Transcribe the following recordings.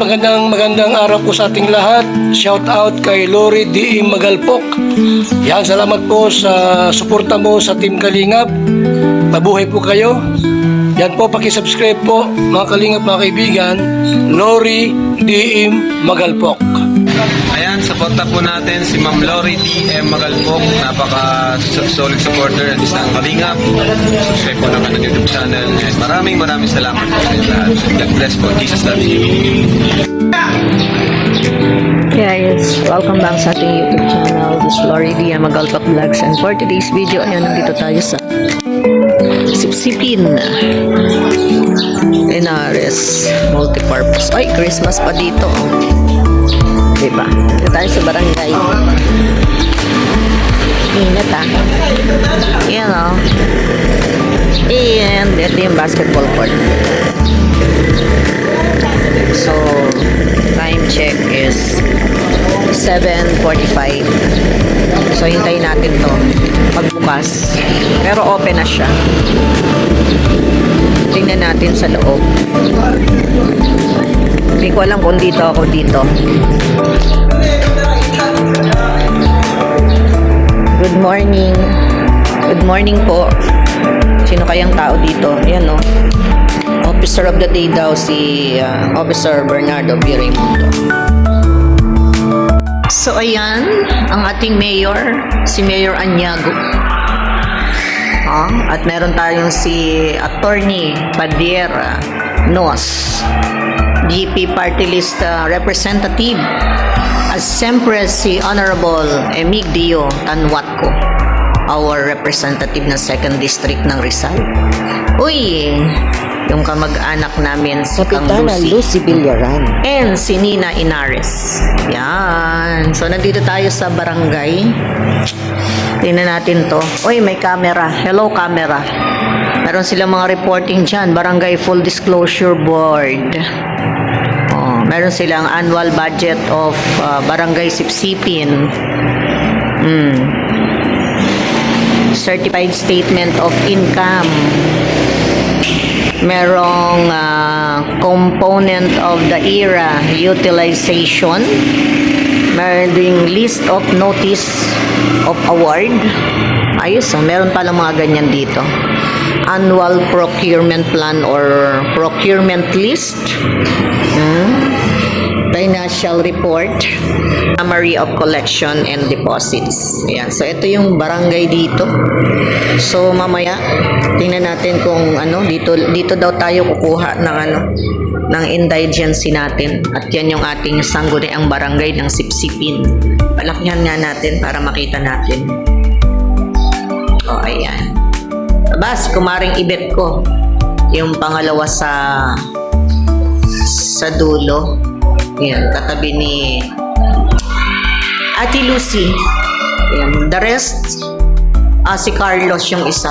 magandang araw po sa ating lahat. Shout out kay Lori D. Magalpok. Yan, salamat po sa suporta mo sa Team Kalingap. Mabuhay po kayo. Yan po, pakisubscribe po mga Kalingap, mga kaibigan. Lori D. Magalpok. Ayan, suporta po natin si Ma'am Lori D.M. Magalpok. Napaka-solid supporter ng isang Kalingap. Subscribe po naman ng YouTube channel. And maraming salamat po sa inyo lahat. God bless po. Jesus loves you. Guys, welcome back sa ating YouTube channel. This is Lori D.M. Magalpok Vlogs. And for today's video, ayan, nandito tayo sa Sipsipin Inares Multipurpose. Ay, Christmas pa dito. Diba? Dito tayo sa barangay. Ingat Yan o. And ito yung basketball court. So, time check is 7:45. So, hintayin natin to pagbukas. Pero open na siya. Tingnan natin sa loob. Hindi ko alam kung dito ako dito. Good morning. Good morning po. Sino kayang tao dito? Ayan o. Officer of the day daw si Officer Bernardo B. Raimundo. So ayan, ang ating mayor, si Mayor Anyago. At meron tayong si Attorney Padera Nos, GP Party List Representative, as siyempre si Honorable Emigdio Tanwatco, our representative ng 2nd District ng Rizal. Uy, yung kamag-anak namin si Kapitana Lucy Villaran and si Nina Inares. Yan. So, nandito tayo sa barangay. Tingnan natin to. Uy, may camera. Hello, camera. Meron silang mga reporting dyan. Barangay Full Disclosure Board. Meron silang annual budget of Barangay Sipsipin. Certified Statement of Income. Merong component of the era utilization. Meron ding list of notice of award. Ayos, meron pala mga ganyan dito. Annual procurement plan or procurement list. Financial report, summary of collection and deposits. Ayan. So, ito yung barangay dito. So, mamaya, tingnan natin kung dito daw tayo kukuha ng ng indigency natin. At yan yung ating sangguniang barangay ng Sipsipin. Palakihan nga natin para makita natin. Ayan. Si Kumaring Ibet ko. Yung pangalawa sa dulo. Ayan, katabi ni Ate Lucy. Ayan, the rest, si Carlos yung isa.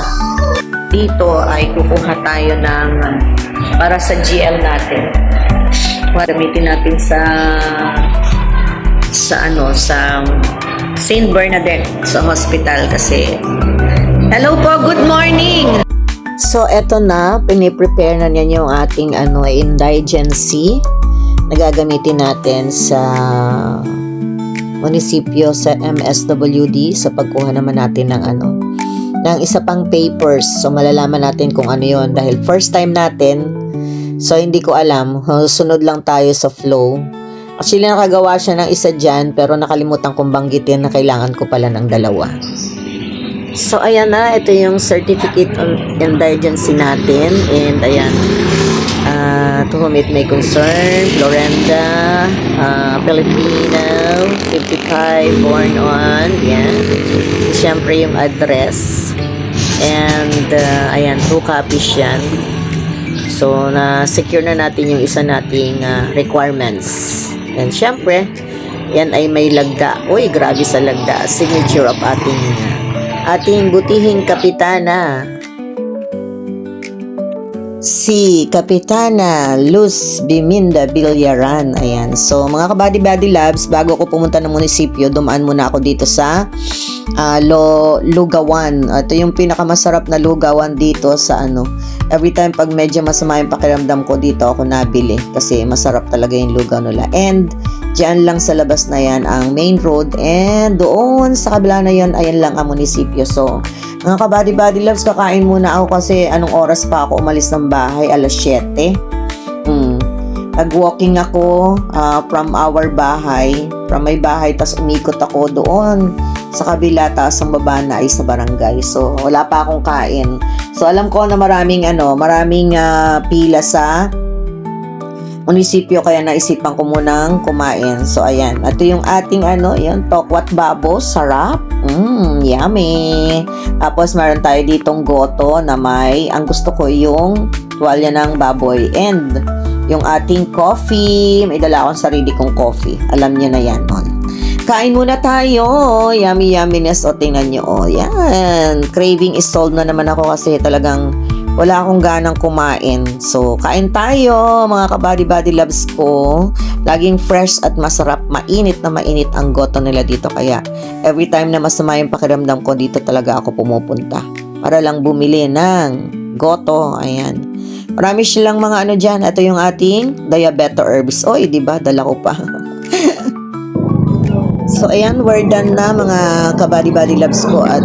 Dito ay kukuha tayo ng para sa GL natin. Gamitin natin sa St. Bernadette sa hospital kasi. Hello po, good morning! So eto na, piniprepare na niya yung ating indigency na gagamitin natin sa munisipyo sa MSWD sa pagkuha naman natin ng ng isa pang papers. So malalaman natin kung ano yon dahil first time natin. So hindi ko alam, sunod lang tayo sa flow. Actually nakagawa siya ng isa dyan pero nakalimutan kong banggitin na kailangan ko pala ng dalawa. So ayan na, ito yung certificate of indigency natin and ayan. To whom it may concern, Florenda, Filipino, 55, born on, yan. Siyempre yung address. And, ayan, 2 copies yan. So, na-secure na natin yung isa nating requirements. And, siyempre, yan ay may lagda. Uy, grabe sa lagda. Signature of ating butihing kapitana. Si Kapitana Luz Biminda Villaran. Ayan. So, mga kabady-body labs, bago ako pumunta ng munisipyo, dumaan muna ako dito sa Lugawan. Ito yung pinakamasarap na lugawan dito sa Every time pag medyo masama yung pakiramdam ko, dito ako nabili kasi masarap talaga yung lugaw nila. And dyan lang sa labas na yan ang main road, and doon sa kabila na yun, ayan lang ang munisipyo. So mga kabady-body loves, kakain muna ako kasi anong oras pa ako umalis ng bahay? Alas 7. Nag-walking ako from our bahay, from my bahay, tas umikot ako doon sa kabila, taas ang baba na ay sa barangay. So wala pa akong kain. So alam ko na maraming pila sa munisipyo, kaya naisipan ko munang kumain. So ayan, ito yung ating yung tokwat babo, sarap. Yummy. Tapos meron tayo ditong goto na ang gusto ko yung tuwalya ng baboy, and yung ating coffee. May dala akong sarili kong coffee. Alam niyo na yan. Kain muna tayo. Yummy yumminess. O, tingnan nyo. O, yan. Craving is solved na naman ako kasi talagang wala akong ganang kumain. So, kain tayo, mga kabady-body loves ko. Laging fresh at masarap. Mainit na mainit ang goto nila dito. Kaya, every time na masama yung pakiramdam ko, dito talaga ako pumupunta. Para lang bumili ng goto. Ayan. Marami silang mga dyan. Ito yung ating diabeto herbs. Oy, diba? Dala ko pa. So, ayan, we're done na mga kabady-body loves ko, at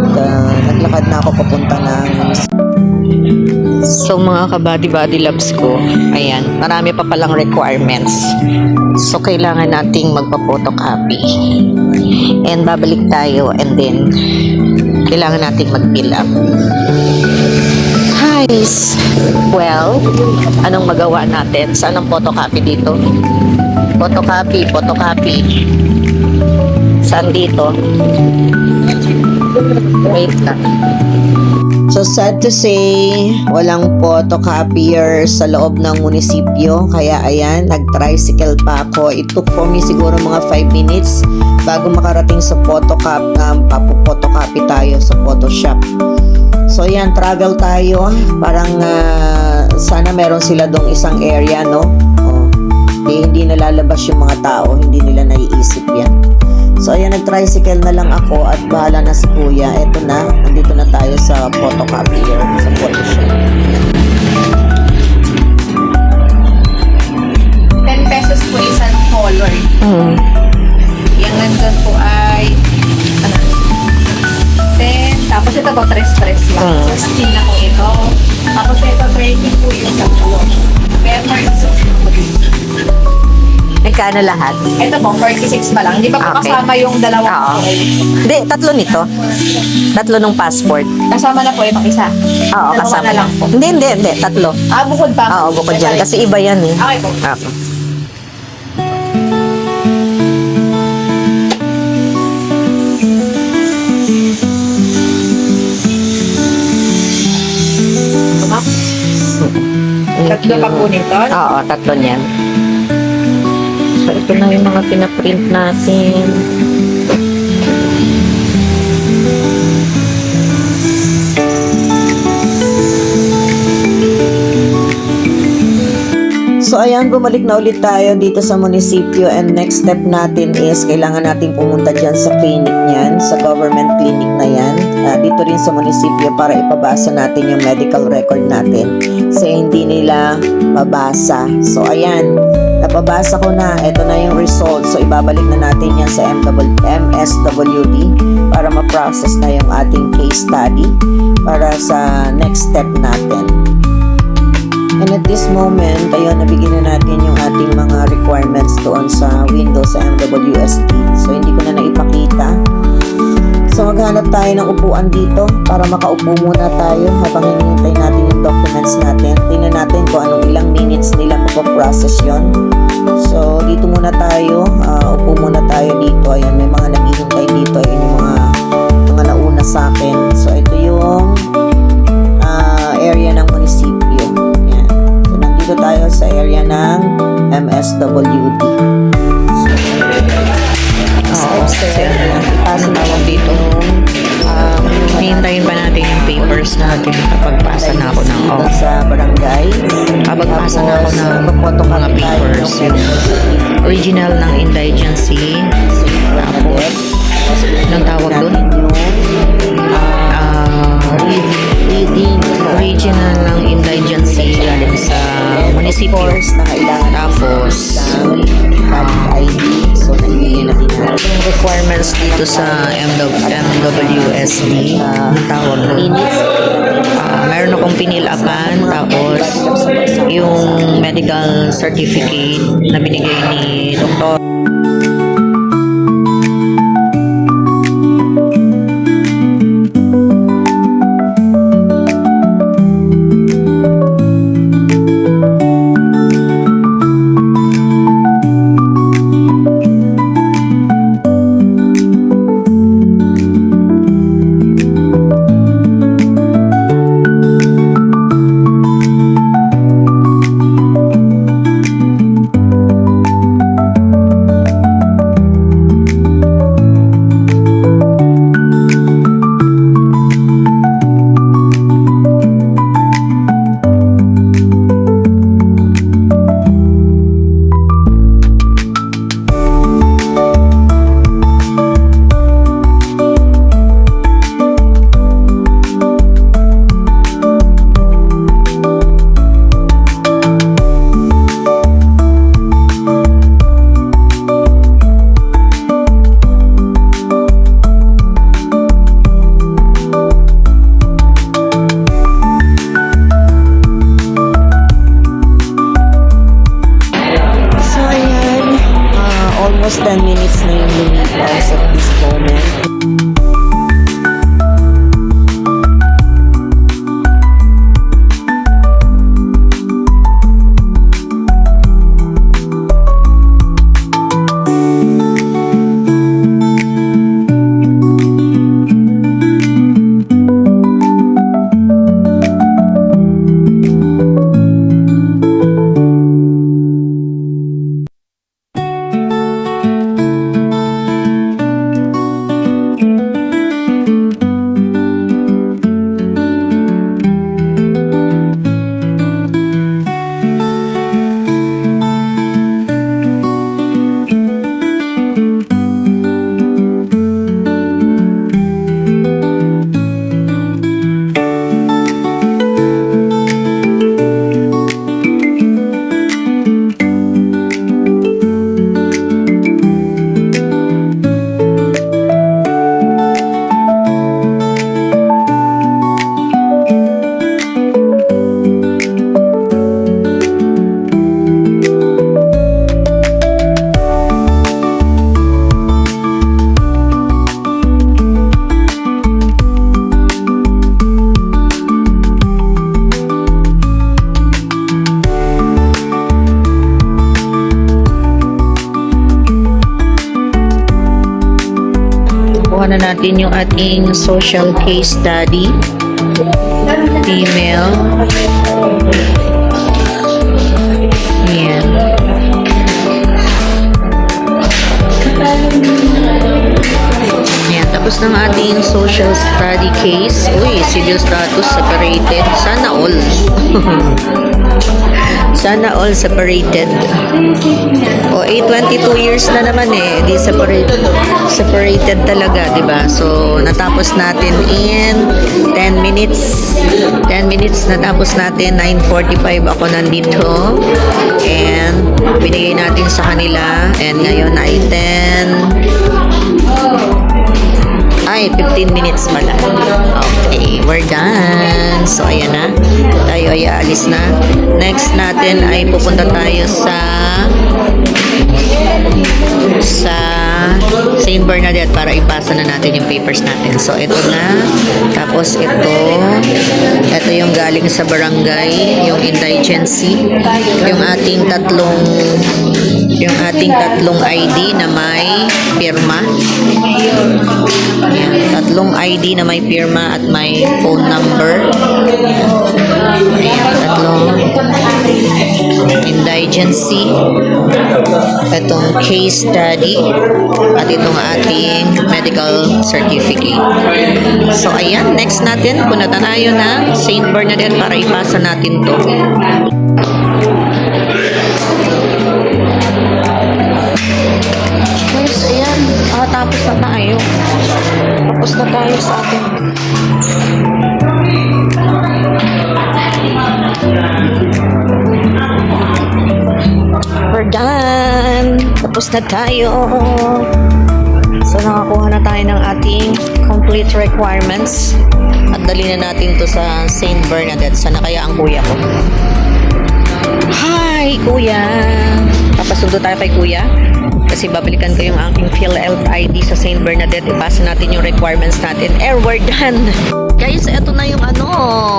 naglakad na ako papunta ng... So, mga kabady-body loves ko, ayan, marami pa palang requirements. So, kailangan nating magpa-photocopy. And babalik tayo, and then kailangan nating mag-fill up. Guys, well, anong magawa natin? Saan ang photocopy dito? Photocopy. Saan dito? Wait lang. So sad to say, walang photocopier sa loob ng munisipyo. Kaya ayan, nag-tricycle pa ako. It took for me siguro mga 5 minutes bago makarating sa photocopy tayo sa Photoshop. So ayan, travel tayo. Parang sana meron sila dong isang area, no? Hindi nalalabas yung mga tao, hindi nila naiisip yan. So ayan, nag-tricycle na lang ako at bahala na si kuya. Eto na, nandito na tayo sa photocopier, sa Photoshop. 10 pesos po isang color. Yung nandun po ay 10. Tapos ito po, 3 lang. So, still na po ito. Tapos ito, 20 po yung tatlo. Pero Magkano lahat? ito po, 46 pa lang. Hindi pa po Okay. kasama yung dalawang Oo. Hindi, tatlo nito. Tatlo nung passport. Kasama na po itong isa. Oo, Dalawa kasama na lang po. Hindi, tatlo. Bukod pa. Oo, bukod dyan. Kasi iba yan eh. Okay po. Okay. Tatlo pa po nito. Oo, tatlo niyan. So, ito na yung mga pinaprint natin. So ayan, bumalik na ulit tayo dito sa munisipyo, and next step natin is kailangan natin pumunta dyan sa clinic niyan, sa government clinic na yan, dito rin sa munisipyo, para ipabasa natin yung medical record natin kasi hindi nila mabasa. So ayan, napabasa ko na, ito na yung result. So ibabalik na natin yan sa MSWD para ma-process na yung ating case study para sa next step natin. And at this moment, ayun, nabigyan na natin yung ating mga requirements doon sa Windows sa MWSD. So, hindi ko na naipakita. So, maghanap tayo ng upuan dito para makaupo muna tayo habang hinihintay natin yung documents natin. Tingnan natin kung anong ilang minutes nila mapaprocess yon. So, dito muna tayo. Upo muna tayo dito. Ayan, may mga naghihintay dito. Ayun yung mga nauna sa akin. So, ito yung area ng munisipyo. Dito tayo sa area ng MSWD. Paano tawag dito? Hihintayin pa natin yung papers natin. Pagpasa na ako ng Sa barangay. pagpasa na ako ng mga papers. Yung original ng indigency. Tapos, anong tawag doon? Reading. Original ng indigency munisipyo. Of course, nangailangan Tapos, ng ID. So, naibigay natin natin. yung requirements dito sa MWSD, tawag doon. Minutes. Meron akong pinilapan, tapos yung medical certificate na binigay ni Dr. So, ayan. Almost 10 minutes na yung lumipas at this moment. Kuha na natin yung ating social case study. Email. Yan. Yan. Tapos ng ating social study case. Uy, civil status separated. Sana all. Sana all separated. O, 22 years na naman eh. Di separated talaga, di ba? So, natapos natin in 10 minutes. 10 minutes natapos natin. 9:45 ako nandito. And, binigay natin sa kanila. And ngayon ay 15 minutes pala. Okay, we're done. So, ayan na. Tayo ay aalis na. Next natin ay pupunta tayo sa St. Bernadette para ipasa na natin yung papers natin. So, ito na. Tapos, ito yung galing sa barangay, yung indigency. Yung ating tatlong ID na may pirma. Yan, tatlong ID na may pirma at may phone number. Ayan, tatlong indigency. Itong case study at itong ating medical certificate. So, ayan, next natin, punta tayo na St. Bernadette para ipasa natin to. Guys, ayan, tapos na tayo. Tapos na tayo sa ating nakatapos na tayo. So nakakuha na tayo ng ating complete requirements at dali na natin to sa St. Bernadette. Sana kaya ang kuya ko? Hi kuya! Papasundo tayo kay kuya kasi babalikan ko yung aking PhilHealth ID sa St. Bernadette. Ipasa natin yung requirements natin. We're done! Guys, eto na yung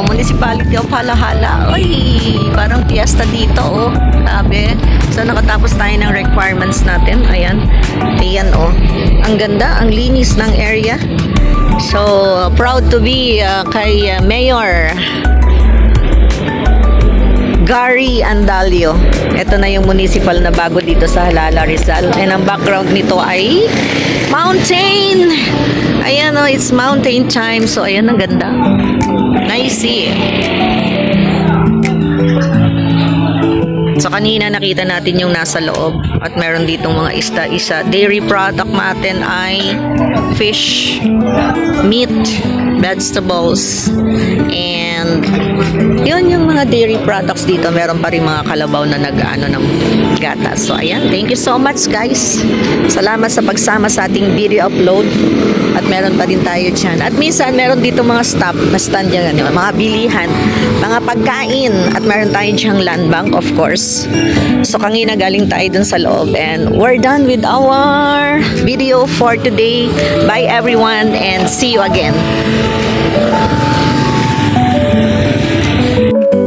Municipality of Halahala. Uy, parang fiesta dito, oh. Grabe. So, nakatapos tayo ng requirements natin. Ayan. Ayan, oh. Ang ganda, ang linis ng area. So, proud to be kay Mayor Gary Andalio. Ito na yung municipal na bago dito sa Halala, Rizal. And ang background nito ay mountain. Ayan o, it's mountain time. So, ayan, ang ganda. Nice eh. So, kanina nakita natin yung nasa loob. At meron ditong mga isda-isa. Dairy product natin ay fish, meat, vegetables, and yun yung mga dairy products dito. Meron pa rin mga kalabaw na nag-ano ng gatas. So, ayan. Thank you so much, guys. Salamat sa pagsama sa ating video upload. At meron pa din tayo dyan. At minsan, meron dito mga stop na stand yan, mga bilihan, mga pagkain. At meron tayo dyang land bank, of course. So, kanina galing tayo dun sa loob. And we're done with our video for today. Bye, everyone. And see you again.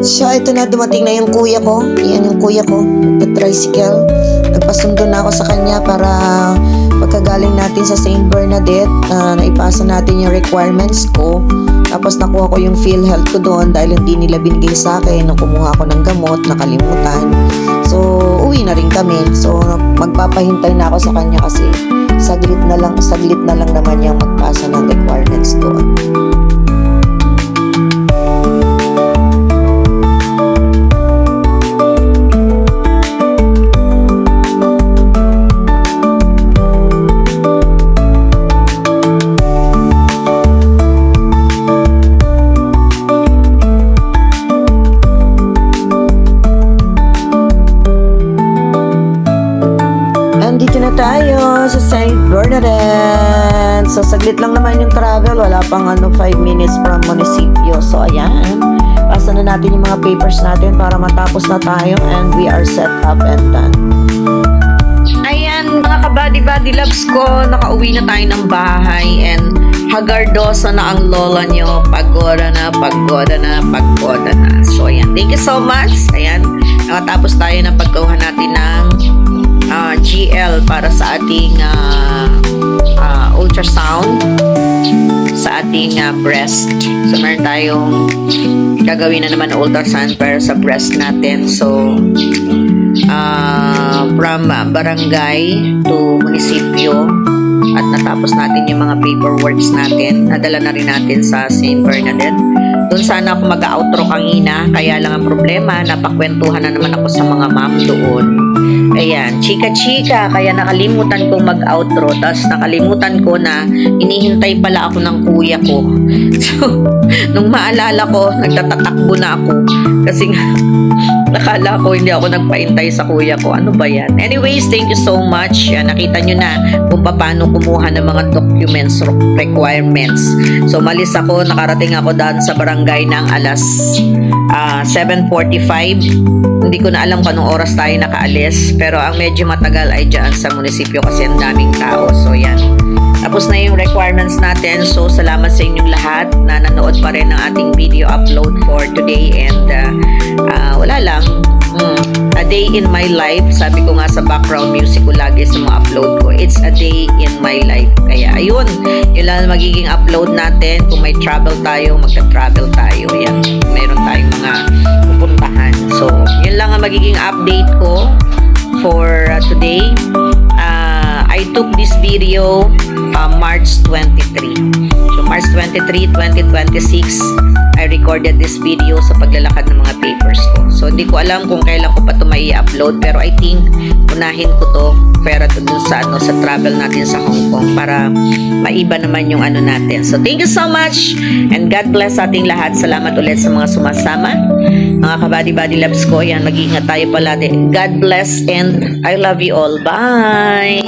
So, ito na, dumating na yung kuya ko. Yan yung kuya ko, nagpa-tricycle. Nagpasundo na ako sa kanya para pagkagaling natin sa St. Bernadette, naipasa natin yung requirements ko. Tapos nakuha ko yung PhilHealth ko doon dahil hindi nila binigay sa akin nung kumuha ko ng gamot, nakalimutan. So, uwi na rin kami. So, magpapahintay na ako sa kanya kasi saglit na lang naman yung magpasa ng requirements doon. Dito na tayo sa St. Bernadette. So, saglit lang naman yung travel. Wala pang 5 minutes from munisipyo. So, ayan. Pasa na natin yung mga papers natin para matapos na tayo. And we are set up and done. Ayan, mga kabady-bady loves ko. Nakauwi na tayo ng bahay. And hagardosa na ang lola nyo. Pagoda na, pagoda na, pagoda na. So, ayan. Thank you so much. Ayan. Nakatapos tayo na pagkuha natin ng GL para sa ating ultrasound sa ating breast. So, meron tayong gagawin na naman ultrasound para sa breast natin. So, from barangay to munisipyo at natapos natin yung mga paperworks natin. Nadala na rin natin sa St. Bernadette. Doon sana ako mag-outro kanina, kaya lang ang problema, napakwentuhan na naman ako sa mga ma'am doon. Ayan, chika-chika, kaya nakalimutan kong mag-outro. Tapos nakalimutan ko na inihintay pala ako ng kuya ko. So, nung maalala ko, nagtatatakbo na ako. Kasi nga, nakala ko hindi ako nagpaintay sa kuya ko. Ano ba yan? Anyways, thank you so much. Yan, nakita nyo na kung paano kumuha ng mga documents, requirements. So, malis ako, nakarating ako daan sa barangay ng alas 7:45. Hindi ko na alam kung anong oras tayo nakaalis. Pero ang medyo matagal ay dyan sa munisipyo kasi ang daming tao. So, yan. Tapos na yung requirements natin. So, salamat sa inyong lahat na nanood pa rin ng ating video upload for today. And wala lang. A day in my life. Sabi ko nga sa background music ko lagi sa mga upload ko. It's a day in my life. Kaya, ayun. Yun lang magiging upload natin. Kung may travel tayo, magka-travel tayo. Yan. Meron tayong mga pupuntahan. So, yun lang ang magiging update ko for today. I took this video March 23. So, March 23, 2026, I recorded this video sa paglalakad ng mga papers ko. So, hindi ko alam kung kailan ko pa ito mai-upload. Pero I think, unahin ko to pera to dun sa, sa travel natin sa Hong Kong para maiba naman yung natin. So, thank you so much and God bless sa ating lahat. Salamat ulit sa mga sumasama. Mga kabady-body loves ko, yan, mag-iingat tayo palagi. God bless and I love you all. Bye!